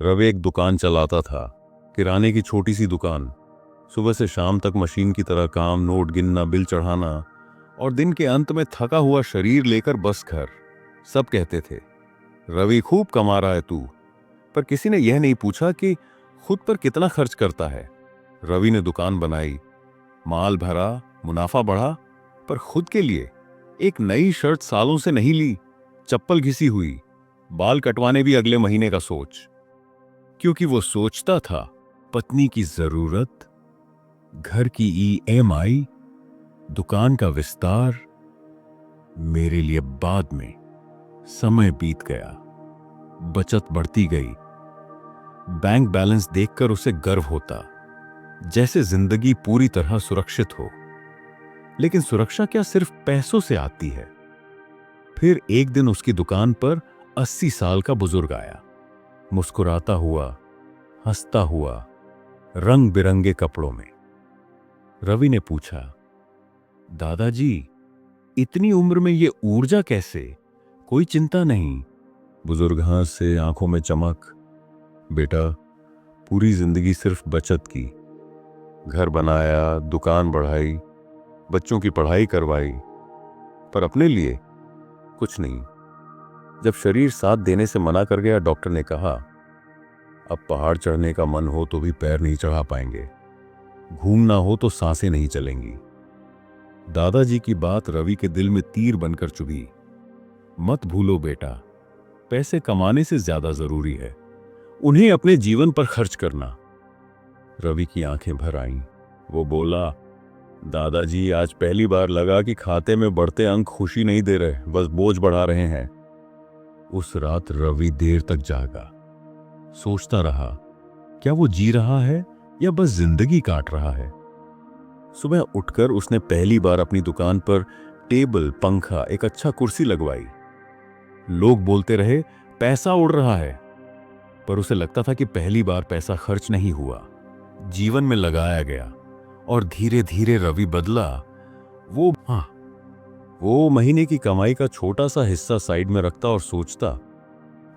रवि एक दुकान चलाता था, किराने की छोटी सी दुकान। सुबह से शाम तक मशीन की तरह काम, नोट गिनना, बिल चढ़ाना और दिन के अंत में थका हुआ शरीर लेकर बस घर। सब कहते थे, रवि खूब कमा रहा है तू। पर किसी ने यह नहीं पूछा कि खुद पर कितना खर्च करता है। रवि ने दुकान बनाई, माल भरा, मुनाफा बढ़ा, पर खुद के लिए एक नई शर्ट सालों से नहीं ली। चप्पल घिसी हुई, बाल कटवाने भी अगले महीने का सोच। क्योंकि वो सोचता था, पत्नी की जरूरत, घर की ईएमआई, दुकान का विस्तार मेरे लिए बाद में। समय बीत गया, बचत बढ़ती गई। बैंक बैलेंस देखकर उसे गर्व होता, जैसे जिंदगी पूरी तरह सुरक्षित हो। लेकिन सुरक्षा क्या सिर्फ पैसों से आती है? फिर एक दिन उसकी दुकान पर 80 साल का बुजुर्ग आया, मुस्कुराता हुआ, हंसता हुआ, रंग बिरंगे कपड़ों में। रवि ने पूछा, दादाजी, इतनी उम्र में ये ऊर्जा कैसे? कोई चिंता नहीं? बुजुर्ग हंस से, आंखों में चमक। बेटा, पूरी जिंदगी सिर्फ बचत की। घर बनाया, दुकान बढ़ाई, बच्चों की पढ़ाई करवाई, पर अपने लिए कुछ नहीं। जब शरीर साथ देने से मना कर गया, डॉक्टर ने कहा, अब पहाड़ चढ़ने का मन हो तो भी पैर नहीं चढ़ा पाएंगे, घूमना हो तो सांसें नहीं चलेंगी। दादाजी की बात रवि के दिल में तीर बनकर चुभी। मत भूलो बेटा, पैसे कमाने से ज्यादा जरूरी है उन्हें अपने जीवन पर खर्च करना। रवि की आंखें भर आईं। वो बोला, दादाजी, आज पहली बार लगा कि खाते में बढ़ते अंक खुशी नहीं दे रहे, बस बोझ बढ़ा रहे हैं। उस रात रवि देर तक जागा, सोचता रहा, क्या वो जी रहा है या बस जिंदगी काट रहा है? सुबह उठकर उसने पहली बार अपनी दुकान पर टेबल, पंखा, एक अच्छा कुर्सी लगवाई। लोग बोलते रहे, पैसा उड़ रहा है, पर उसे लगता था कि पहली बार पैसा खर्च नहीं हुआ, जीवन में लगाया गया। और धीरे धीरे रवि बदला। वो महीने की कमाई का छोटा सा हिस्सा साइड में रखता और सोचता,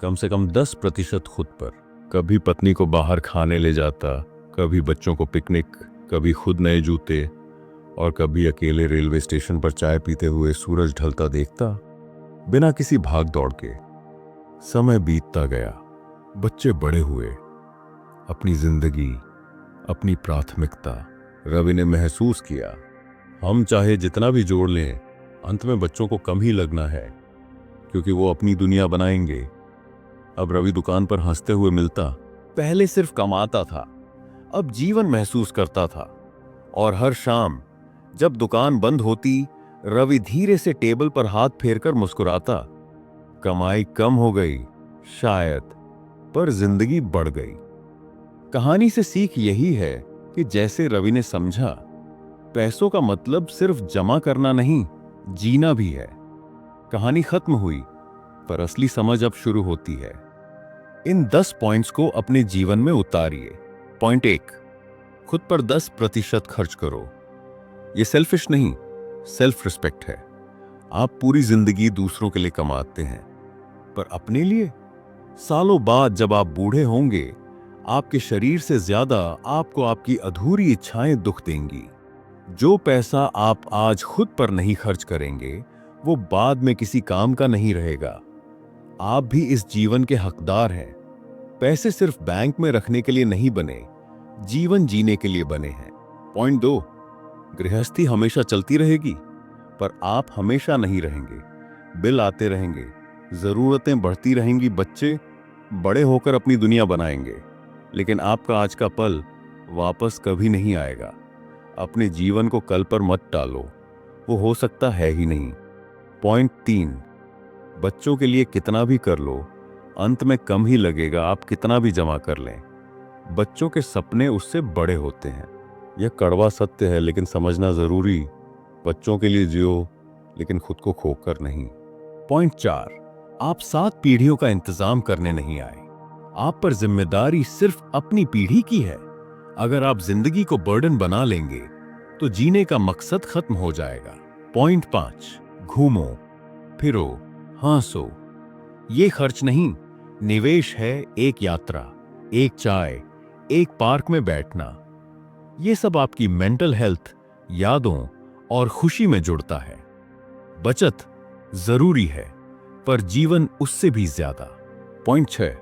कम से कम 10% खुद पर। कभी पत्नी को बाहर खाने ले जाता, कभी बच्चों को पिकनिक, कभी खुद नए जूते, और कभी अकेले रेलवे स्टेशन पर चाय पीते हुए सूरज ढलता देखता, बिना किसी भाग दौड़ के। समय बीतता गया, बच्चे बड़े हुए, अपनी जिंदगी, अपनी प्राथमिकता। रवि ने महसूस किया, हम चाहे जितना भी जोड़ लें, अंत में बच्चों को कम ही लगना है, क्योंकि वो अपनी दुनिया बनाएंगे। अब रवि दुकान पर हंसते हुए मिलता। पहले सिर्फ कमाता था, अब जीवन महसूस करता था। और हर शाम जब दुकान बंद होती, रवि धीरे से टेबल पर हाथ फेरकर मुस्कुराता। कमाई कम हो गई शायद, पर जिंदगी बढ़ गई। कहानी से सीख यही है कि जैसे रवि ने समझा, पैसों का मतलब सिर्फ जमा करना नहीं, जीना भी है। कहानी खत्म हुई, पर असली समझ अब शुरू होती है। इन 10 पॉइंट्स को अपने जीवन में उतारिए। पॉइंट 1, खुद पर 10% खर्च करो। ये सेल्फिश नहीं, सेल्फ रिस्पेक्ट है। आप पूरी जिंदगी दूसरों के लिए कमाते हैं, पर अपने लिए? सालों बाद जब आप बूढ़े होंगे, आपके शरीर से ज्यादा आपको आपकी अधूरी इच्छाएं दुख देंगी। जो पैसा आप आज खुद पर नहीं खर्च करेंगे, वो बाद में किसी काम का नहीं रहेगा। आप भी इस जीवन के हकदार हैं। पैसे सिर्फ बैंक में रखने के लिए नहीं बने, जीवन जीने के लिए बने हैं। पॉइंट 2, गृहस्थी हमेशा चलती रहेगी, पर आप हमेशा नहीं रहेंगे। बिल आते रहेंगे, जरूरतें बढ़ती रहेंगी, बच्चे बड़े होकर अपनी दुनिया बनाएंगे, लेकिन आपका आज का पल वापस कभी नहीं आएगा। अपने जीवन को कल पर मत टालो, वो हो सकता है ही नहीं। पॉइंट 3, बच्चों के लिए कितना भी कर लो, अंत में कम ही लगेगा, आप कितना भी जमा कर लें। बच्चों के सपने उससे बड़े होते हैं। यह कड़वा सत्य है, लेकिन समझना जरूरी। बच्चों के लिए जियो, लेकिन खुद को खोकर नहीं। पॉइंट 4, आप 7 पीढ़ियों का इंतजाम करने नहीं आए। आप पर जिम्मेदारी सिर्फ अपनी पीढ़ी की है। अगर आप जिंदगी को बर्डन बना लेंगे, तो जीने का मकसद खत्म हो जाएगा। पॉइंट 5, घूमो, फिरो, हंसो। ये खर्च नहीं, निवेश है, एक यात्रा। एक चाय, एक पार्क में बैठना, ये सब आपकी मेंटल हेल्थ, यादों और खुशी में जुड़ता है। बचत जरूरी है, पर जीवन उससे भी ज्यादा। पॉइंट 6,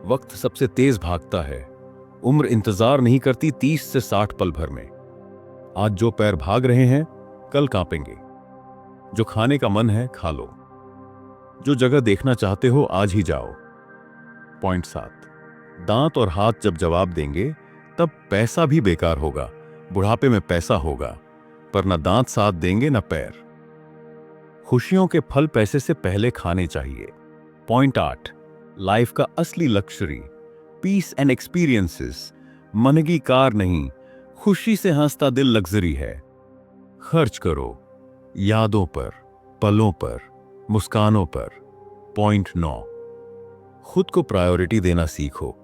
वक्त सबसे तेज भागता है। उम्र इंतजार नहीं करती 30 से 60 पल भर में। आज जो पैर भाग रहे हैं, कल कांपेंगे। जो खाने का मन है, खा लो। जो जगह देखना चाहते हो, आज ही जाओ। पॉइंट 7, दांत और हाथ जब जवाब देंगे, तब पैसा भी बेकार होगा। बुढ़ापे में पैसा होगा, पर ना दांत साथ देंगे ना पैर। खुशियों के फल पैसे से पहले खाने चाहिए। पॉइंट 8, लाइफ का असली लक्ष्य पीस एंड एक्सपीरियंसेस, मनगी कार नहीं, खुशी से हंसता दिल लग्जरी है। खर्च करो यादों पर, पलों पर, मुस्कानों पर। पॉइंट 9, खुद को प्रायोरिटी देना सीखो।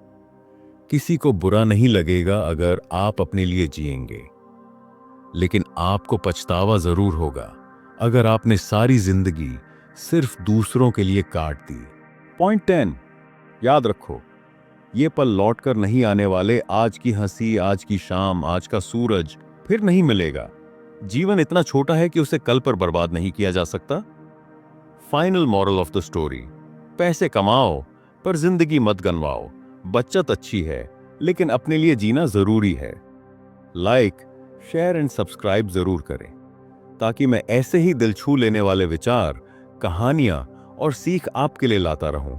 किसी को बुरा नहीं लगेगा अगर आप अपने लिए जिएंगे, लेकिन आपको पछतावा जरूर होगा अगर आपने सारी जिंदगी सिर्फ दूसरों के लिए काट दी। पॉइंट 10, याद रखो, ये पल लौट कर नहीं आने वाले। आज की हंसी, आज की शाम, आज का सूरज फिर नहीं मिलेगा। जीवन इतना छोटा है कि उसे कल पर बर्बाद नहीं किया जा सकता। Final moral of the story, पैसे कमाओ पर जिंदगी मत गंवाओ। बचत अच्छी है, लेकिन अपने लिए जीना जरूरी है। लाइक, शेयर एंड सब्सक्राइब जरूर करें, ताकि मैं ऐसे ही दिल छू लेने वाले विचार, कहानियां और सीख आपके लिए लाता रहूं।